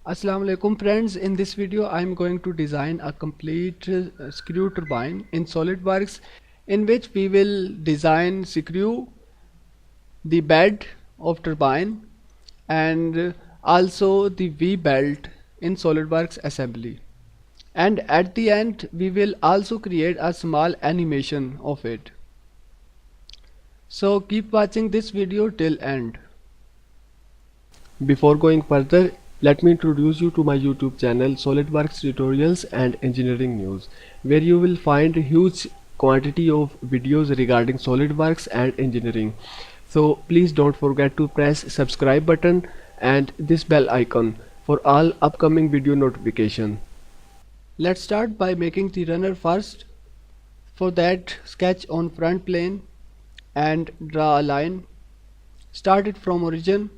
Assalamu alaikum friends. In this video I am going to design a complete screw turbine in SolidWorks, in which we will design screw the bed of turbine and also the V belt in SolidWorks assembly, and at the end we will also create a small animation of it. So keep watching this video till end. Before going further, let me introduce you to my YouTube channel SolidWorks Tutorials and Engineering News, where you will find a huge quantity of videos regarding SolidWorks and engineering. So please don't forget to press subscribe button and this bell icon for all upcoming video notification. Let's start by making the runner first. For that, sketch on front plane and draw a line. Start it from origin.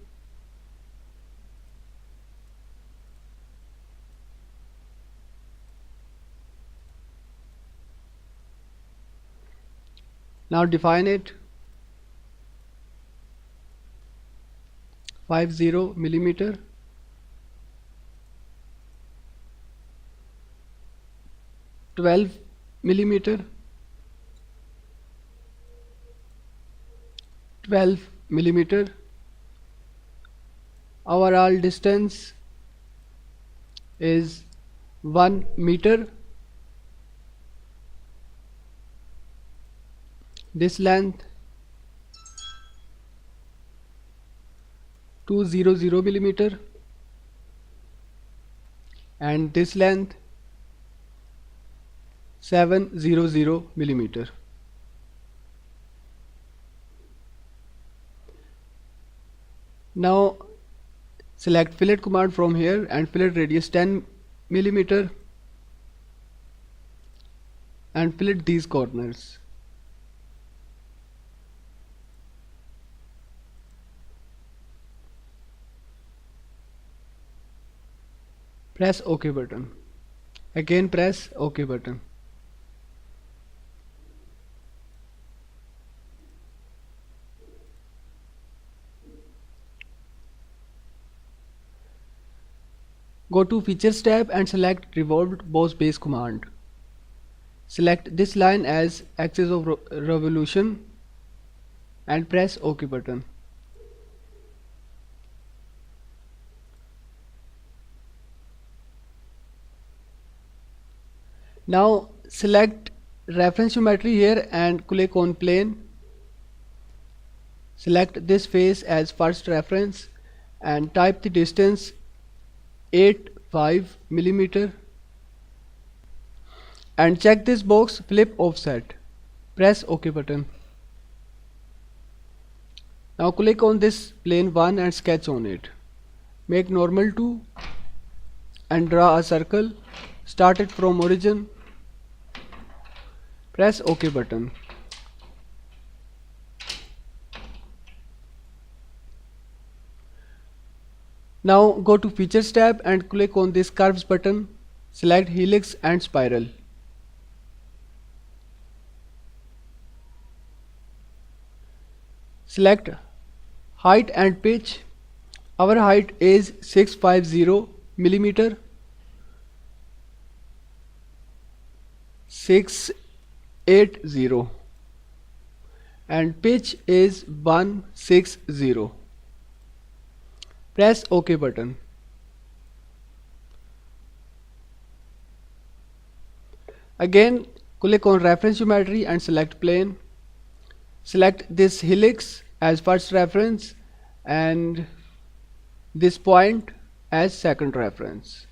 Now define it 50 millimeter, 12 millimeter, 12 millimeter. Overall distance is 1 meter. This length 200 millimeter, and this length 700 millimeter. Now select fillet command from here and fillet radius 10 millimeter and fillet these corners. Press OK button. Again press OK button. Go to Features tab and select Revolved Boss Base command. Select this line as axis of revolution and press OK button. Now select reference geometry here and click on plane. Select this face as first reference and type the distance 85 millimeter and check this box flip offset. Press OK button. Now click on this plane 1 and sketch on it. Make normal to and draw a circle. Start it from origin. Press OK button. Now go to Features tab and click on this curves button. Select helix and spiral. Select height and pitch. Our height is 650 millimeter. 680 and pitch is 160. Press OK button. Again click on reference geometry and select plane. Select this helix as first reference and this point as second reference.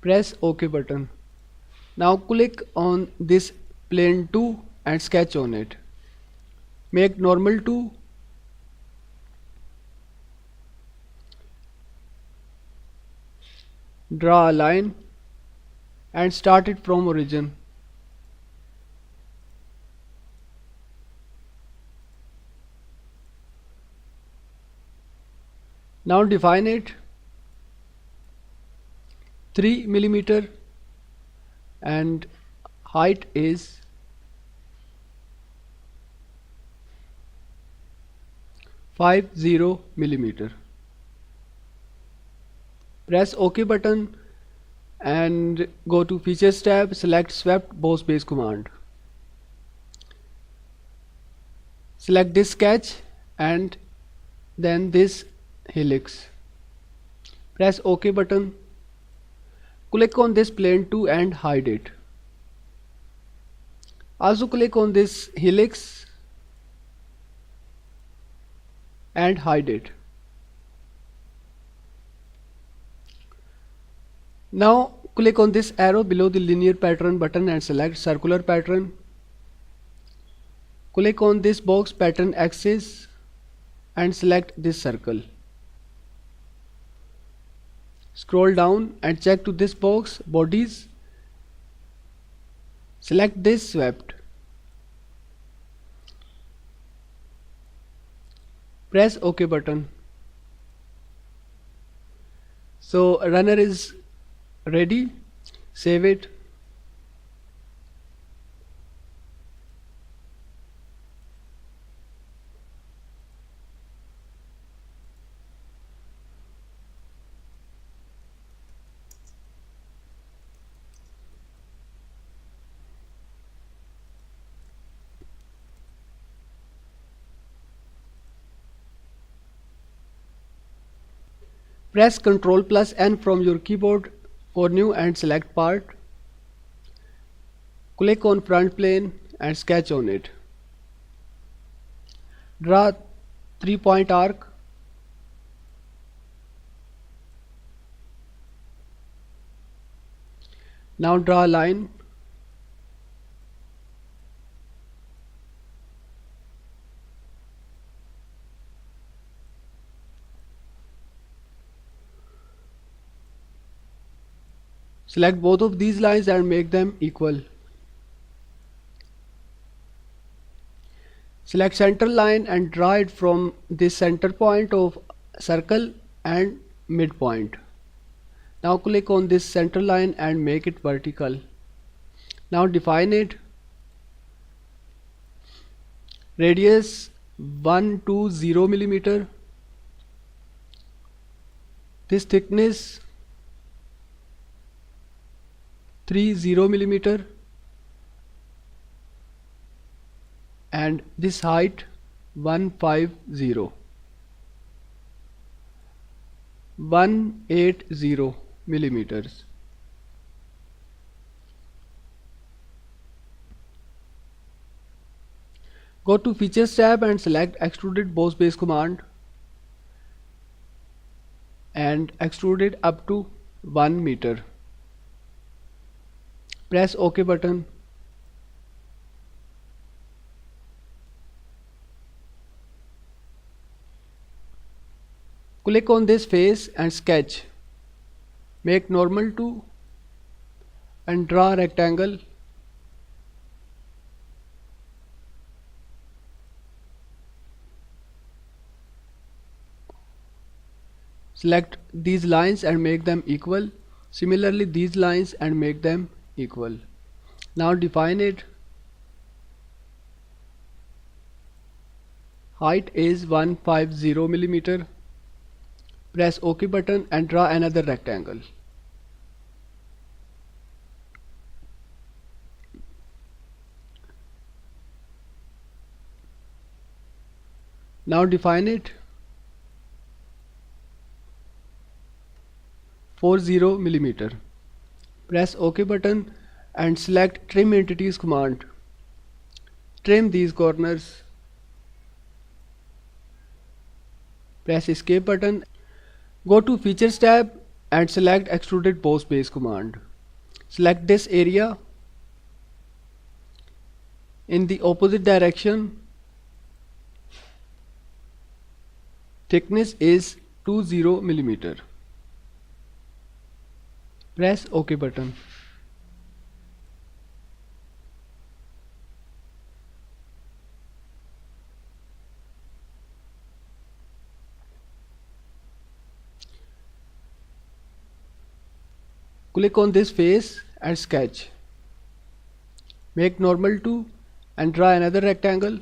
Press OK button. Now click on this plane 2 and sketch on it. Make normal to draw a line and start it from origin. Now define it 3 millimeter and height is 50 millimeter. Press OK button and go to Features tab, select Swept Boss Base command. Select this sketch and then this helix. Press OK button. Click on this plane too and hide it. Also click on this helix and hide it. Now click on this arrow below the linear pattern button and select circular pattern. Click on this box pattern axis and select this circle. Scroll down and check to this box bodies. Select this swept. Press OK button. So runner is ready. Save it. Press Ctrl plus N from your keyboard for new and select part. Click on front plane and sketch on it. Draw 3-point arc. Now draw a line. Select both of these lines and make them equal. Select center line and draw it from this center point of circle and midpoint. Now click on this center line and make it vertical. Now define it. Radius 120 mm. This thickness 30 mm. And this height 180 millimeters. Go to Features tab and select Extruded Boss Base command and extrude it up to 1 meter. Press OK button. Click on this face and sketch. Make normal to and draw a rectangle. Select these lines and make them equal. Similarly these lines and make them equal. Now define it. Height is 150 mm. Press OK button and draw another rectangle. Now define it. 40 mm. Press OK button and select Trim Entities command. Trim these corners. Press Escape button. Go to Features tab and select Extruded Boss Base command. Select this area in the opposite direction. Thickness is 20 mm. Press OK button. Click on this face and sketch. Make normal to and draw another rectangle.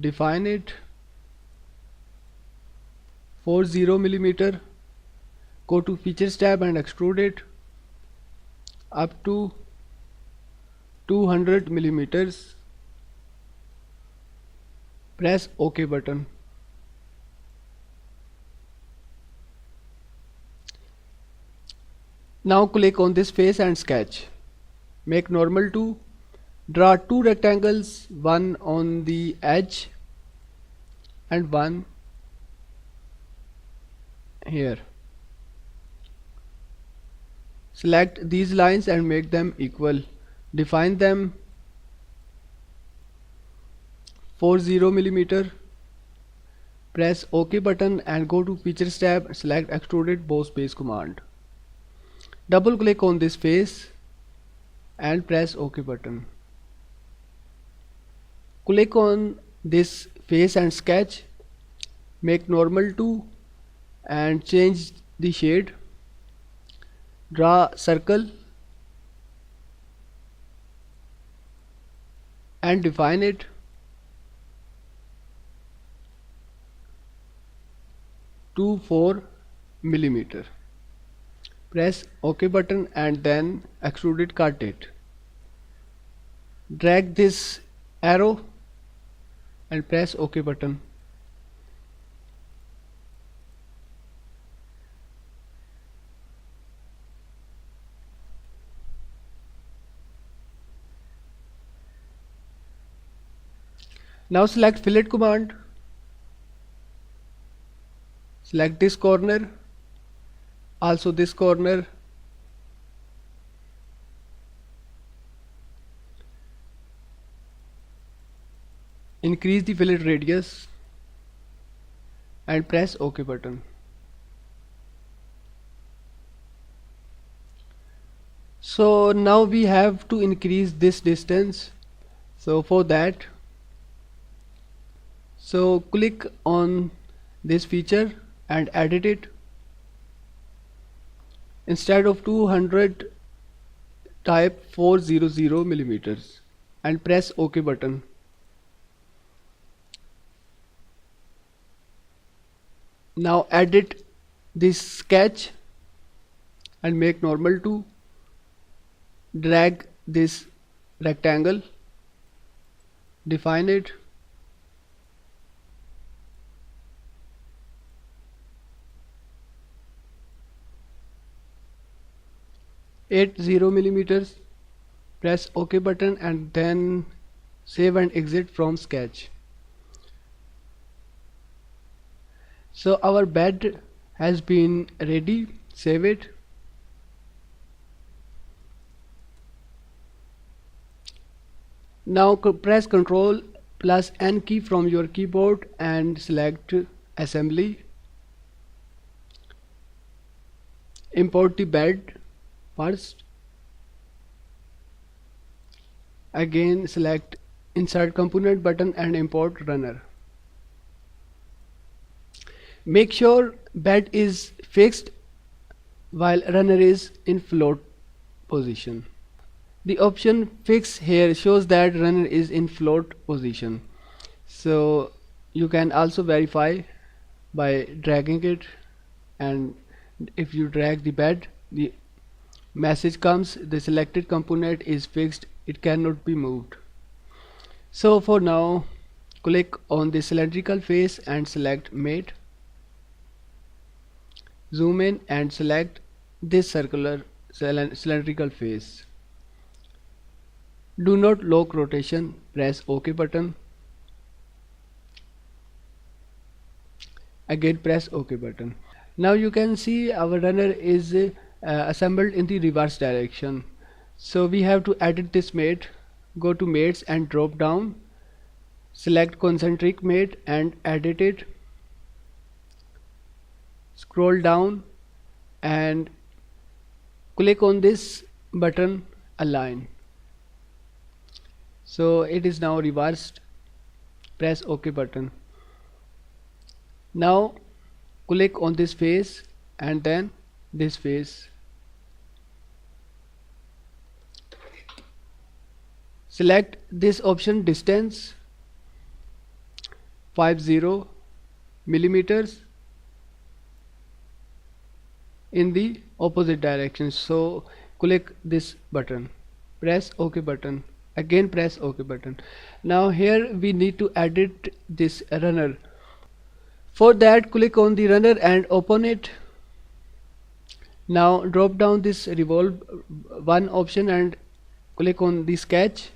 Define it. 40 millimeter. Go to features tab and extrude it up to 200 millimeters. Press OK button. Now click on this face and sketch. Make normal to. Draw two rectangles, one on the edge and one here. Select these lines and make them equal. Define them 40 millimeter. Press OK button and go to features tab. Select extruded boss base command. Double click on this face and press OK button. Click on this face and sketch. Make normal to and change the shade. Draw circle and define it. To 4 millimeter. Press OK button and then extrude it, cut it. Drag this arrow and press OK button. Now select fillet command. Select this corner, also this corner. Increase the fillet radius and press OK button. So now we have to increase this distance. So for that, click on this feature and edit it. Instead of 200, type 400 millimeters and press OK button. Now edit this sketch and make normal to. Drag this rectangle, define it. $80 press OK button and then save and exit from sketch. So our bed has been ready. Save it. Now press Ctrl plus N key from your keyboard and select assembly. Import the bed first. Again select insert component button and import runner. Make sure bed is fixed while runner is in float position. The option fix here shows that runner is in float position. So you can also verify by dragging it, and if you drag the bed, the message comes the selected component is fixed, it cannot be moved. So for now, click on the cylindrical face and select mate. Zoom in and select this circular cylindrical face. Do not lock rotation. Press OK button. Again press OK button. Now you can see our runner is assembled in the reverse direction. So we have to edit this mate. Go to mates and drop down. Select concentric mate and edit it. Scroll down and click on this button align. So it is now reversed. Press OK button. Now click on this face and then this face. Select this option distance 50 millimeters in the opposite direction. So click this button, press OK button, again press OK button. Now here we need to edit this runner. For that, click on the runner and open it. Now drop down this revolve one option and click on the sketch,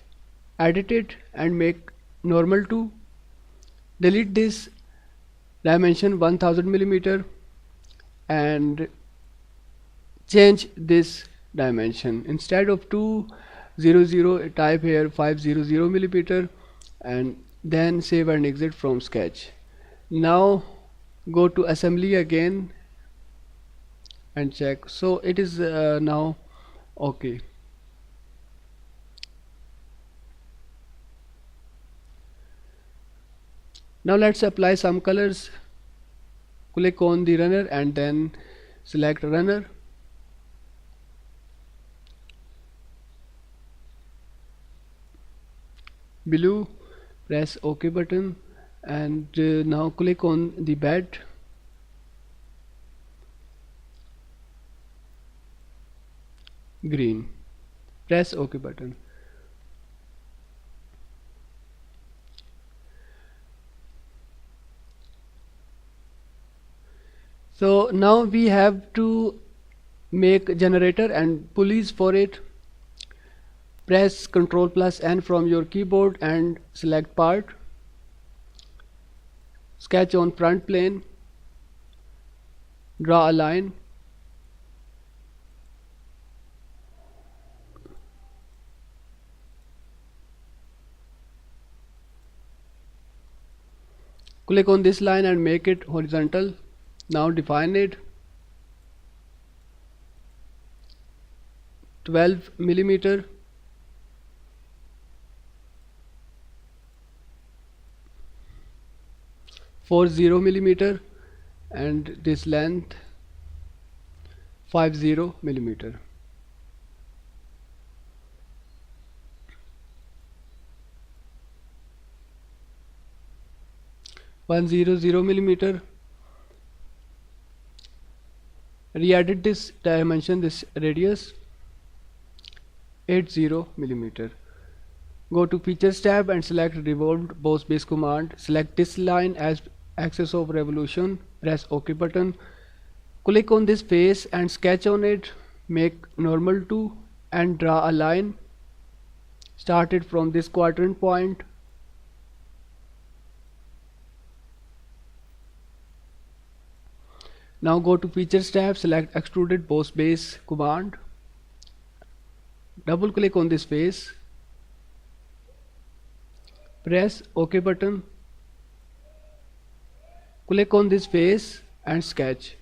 edit it and make normal to. Delete this dimension 1000 millimeter and change this dimension. Instead of 200, type here 500 millimeter and then save and exit from sketch. Now go to assembly again and check. So it is now okay. Now let's apply some colors. Click on the runner and then select runner. Blue, press OK button and now click on the bed. Green, press OK button. So now we have to make generator and pulleys for it. Press Ctrl+N from your keyboard and select part. Sketch on front plane. Draw a line. Click on this line and make it horizontal. Now define it. 12 millimeter. For 0 millimeter and this length 50 millimeter. $100 re-edit this dimension, this radius 80 millimeter. Go to features tab and select revolved boss base command. Select this line as axis of revolution, press OK button. Click on this face and sketch on it, make normal to and draw a line started from this quadrant point. Now go to features tab, select extruded boss base command, double click on this face, press OK button, click on this face and sketch.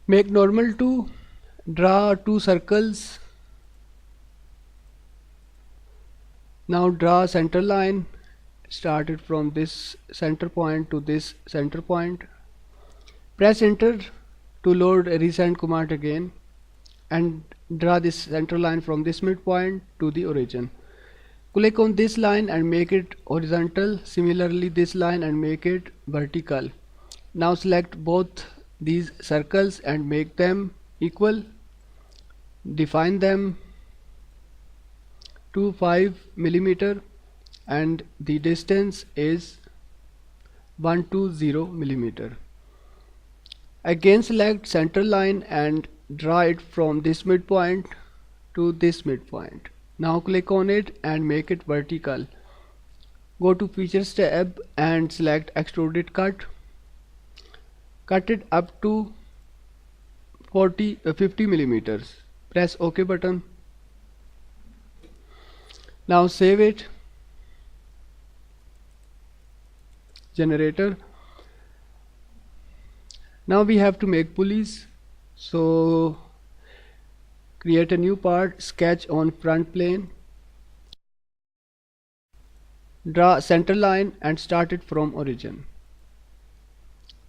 Make normal to, draw two circles. Now draw center line started from this center point to this center point. Press enter to load resend command again and draw this center line from this midpoint to the origin. Click on this line and make it horizontal. Similarly this line and make it vertical. Now select both these circles and make them equal. Define them to 5 millimeter and the distance is 120 millimeter. Again select center line and draw it from this midpoint to this midpoint. Now click on it and make it vertical. Go to features tab and select extruded cut. Cut it up to 50 millimeters. Press OK button. Now save it. Generator. Now we have to make pulleys. So create a new part, sketch on front plane, draw center line and start it from origin.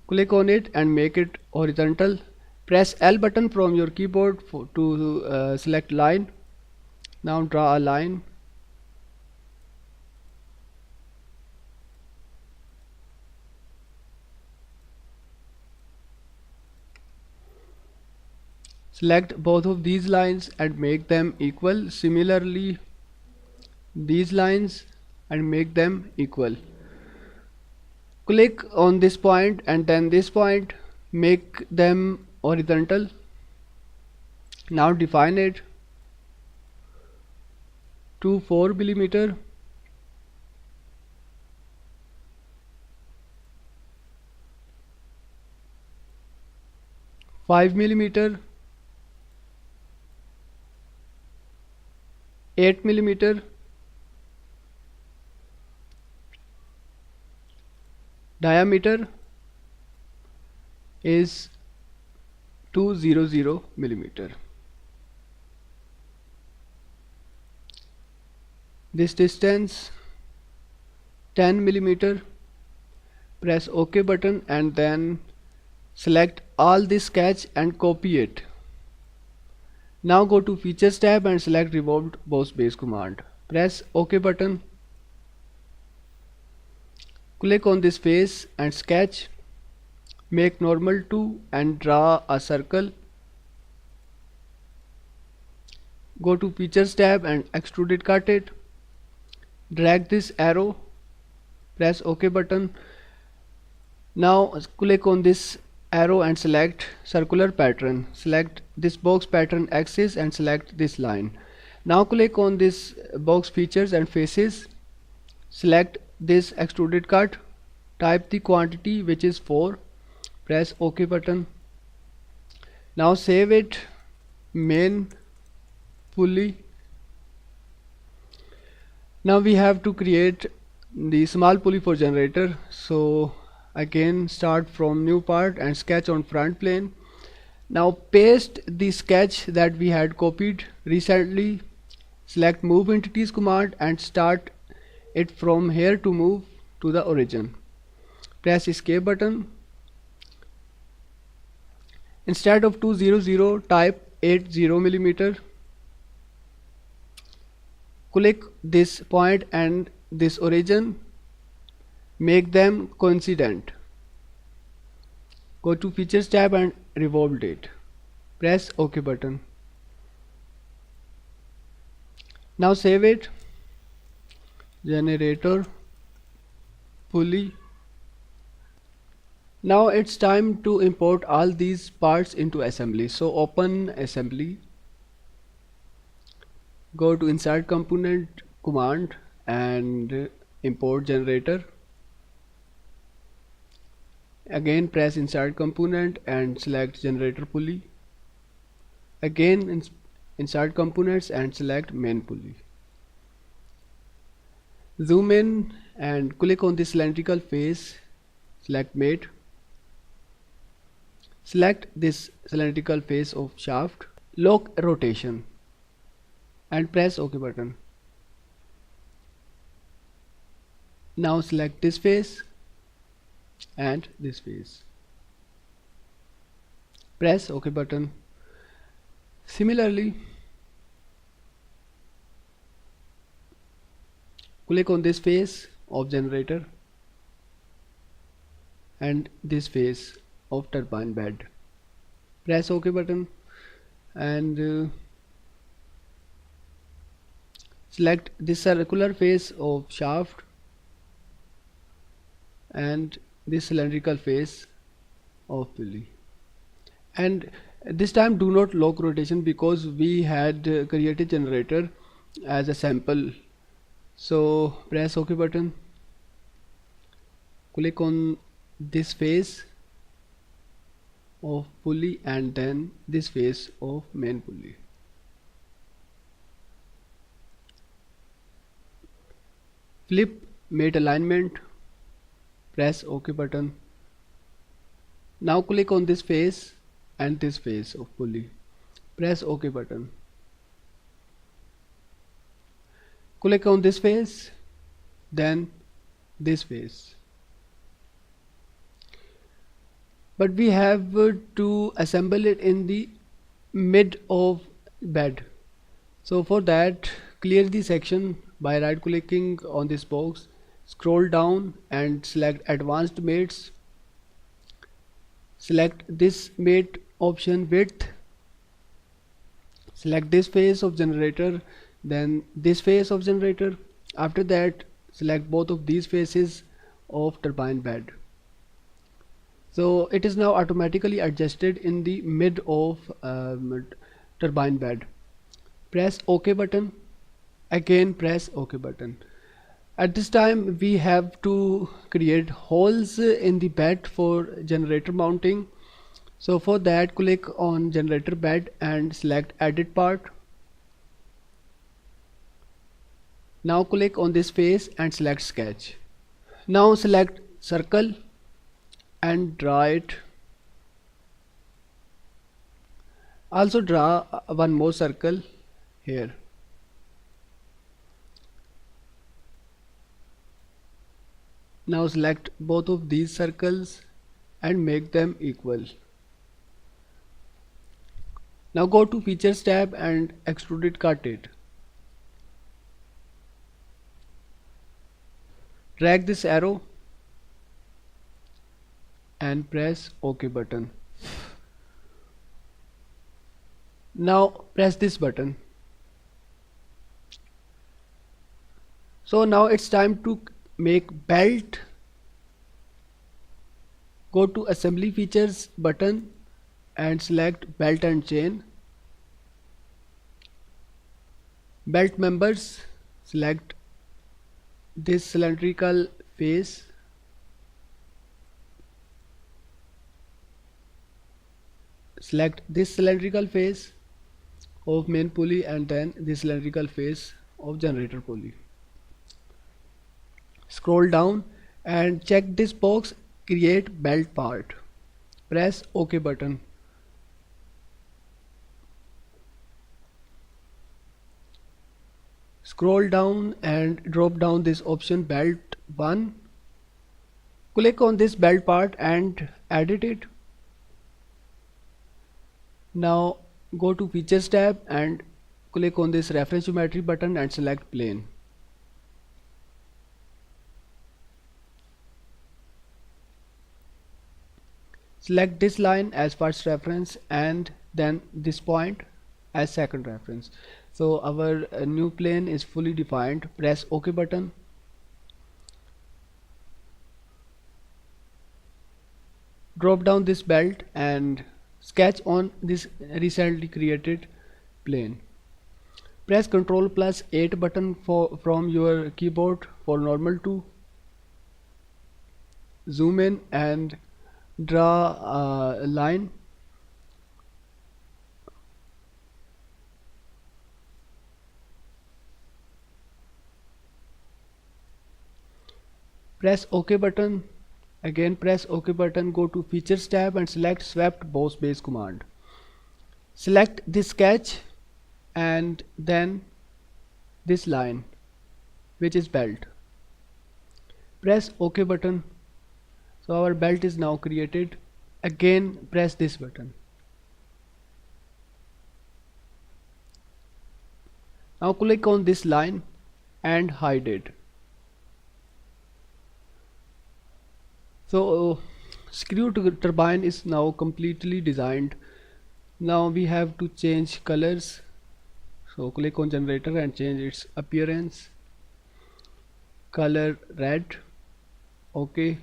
Click on it and make it horizontal. Press L button from your keyboard to select line. Now draw a line. Select both of these lines and make them equal. Similarly, these lines and make them equal. Click on this point and then this point, make them horizontal. Now define it to 4 millimeter. Five millimeter, 8 millimeter, diameter is 200 millimeter. This distance 10 millimeter. Press OK button and then select all this sketch and copy it. Now go to Features tab and select Revolved Boss Base command. Press OK button. Click on this face and sketch. Make normal to and draw a circle. Go to Features tab and Extruded Cut it. Drag this arrow. Press OK button. Now click on this arrow and select circular pattern. Select this box pattern axis and select this line. Now click on this box features and faces. Select this extruded cut. Type the quantity, which is 4. Press OK button. Now save it. Main pulley. Now we have to create the small pulley for generator. So again start from new part and sketch on front plane. Now paste the sketch that we had copied recently. Select Move Entities command and start it from here to move to the origin. Press Escape button. Instead of 200, type 80 millimeter. Click this point and this origin. Make them coincident. Go to Features tab and revolve it. Press OK button. Now save it. Generator pulley. Now it's time to import all these parts into assembly. So open assembly. Go to Insert Component command and import generator. Again press Insert Component and select Generator pulley. Again insert components and select Main pulley. Zoom in and click on this cylindrical face. Select Mate. Select this cylindrical face of shaft. Lock rotation and press OK button. Now select this face and this face. Press OK button. Similarly, click on this face of generator and this face of turbine bed. Press OK button and select this circular face of shaft and this cylindrical face of pulley. And this time do not lock rotation because we had created generator as a sample. So press OK button. Click on this face of pulley and then this face of main pulley. Flip Mate alignment. Press OK button. Now click on this face and this face of pulley. Press OK button. Click on this face, then this face. But we have to assemble it in the mid of bed. So for that, clear the section by right clicking on this box. Scroll down and select Advanced Mates. Select this mate option width select this face of generator, then this face of generator. After that, select both of these faces of turbine bed. So it is now automatically adjusted in the mid of turbine bed. Press OK button. Again press OK button. At this time we have to create holes in the bed for generator mounting. So for that, click on generator bed and select edit part. Now click on this face and select sketch. Now select circle and draw it. Also draw one more circle here. Now select both of these circles and make them equal. Now go to features tab and extrude it, cut it. Drag this arrow and press OK button. Now press this button. So now it's time to make belt. Go to assembly features button and select belt and chain. Belt members, select this cylindrical face. Select this cylindrical face of main pulley and then this cylindrical face of generator pulley. Scroll down and check this box, create belt part. Press OK button. Scroll down and drop down this option belt 1. Click on this belt part and edit it. Now go to features tab and click on this reference geometry button and select plane. Select this line as first reference and then this point as second reference. So our new plane is fully defined. Press OK button. Drop down this belt and sketch on this recently created plane. Press Ctrl plus 8 button from your keyboard for normal to zoom in and draw a line. Press OK button. Again press OK button. Go to features tab and select swept boss base command. Select this sketch and then this line which is belt. Press OK button. So our belt is now created. Again press this button. Now click on this line and hide it. So screw turbine is now completely designed. Now we have to change colors. So click on generator and change its appearance. Color red. OK.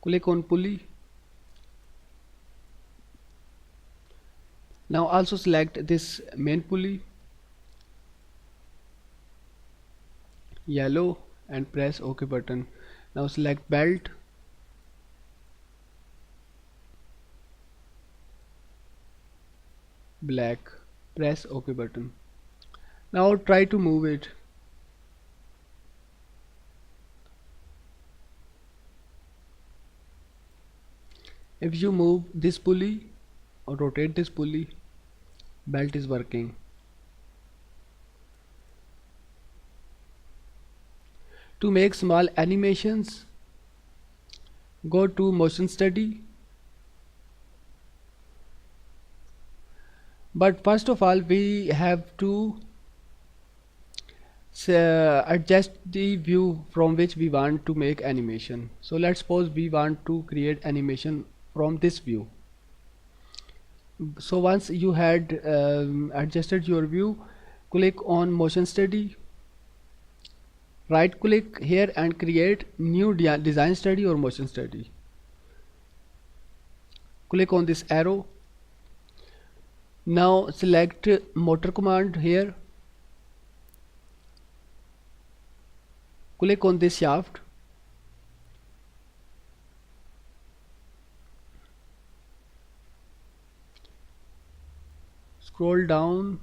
Click on pulley. Now also select this main pulley, yellow, and press OK button. Now select belt. Black. Press OK button. Now try to move it. If you move this pulley or rotate this pulley, belt is working. To make small animations, go to motion study. But first of all we have to adjust the view from which we want to make animation. So let's suppose we want to create animation from this view. So once you had adjusted your view, click on motion study, right click here and create new design study or motion study. Click on this arrow. Now select motor command here, click on this shaft, scroll down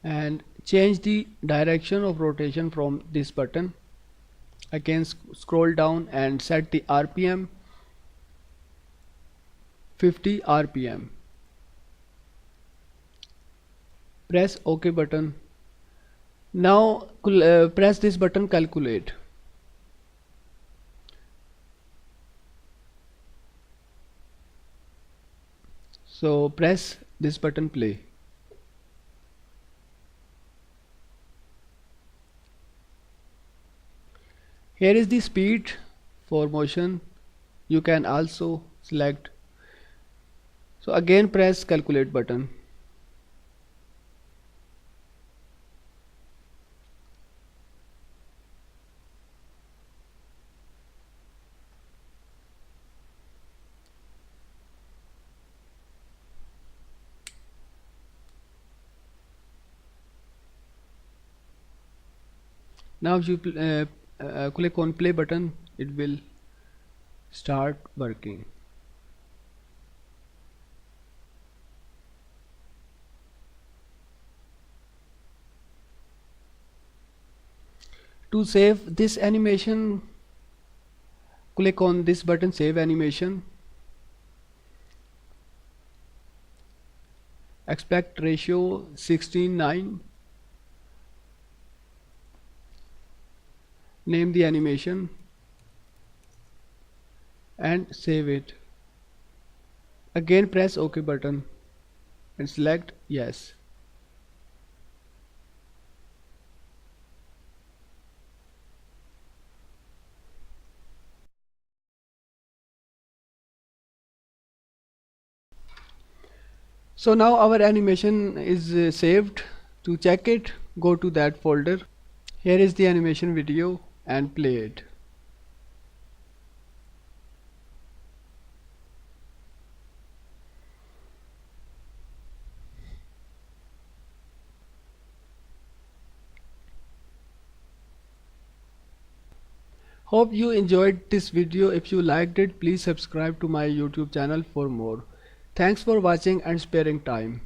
and change the direction of rotation from this button. Again scroll down and set the RPM 50 RPM. Press OK button. Now press this button calculate. So press this button play. Here is the speed for motion. You can also select. So again press calculate button. Now if you click on play button, it will start working. To save this animation, click on this button save animation. Aspect ratio 16:9. Name the animation and save it. Again press OK button and select yes. So now our animation is saved. To check it, go to that folder. Here is the animation video and play it. Hope you enjoyed this video. If you liked it, please subscribe to my YouTube channel for more. Thanks for watching and sparing time.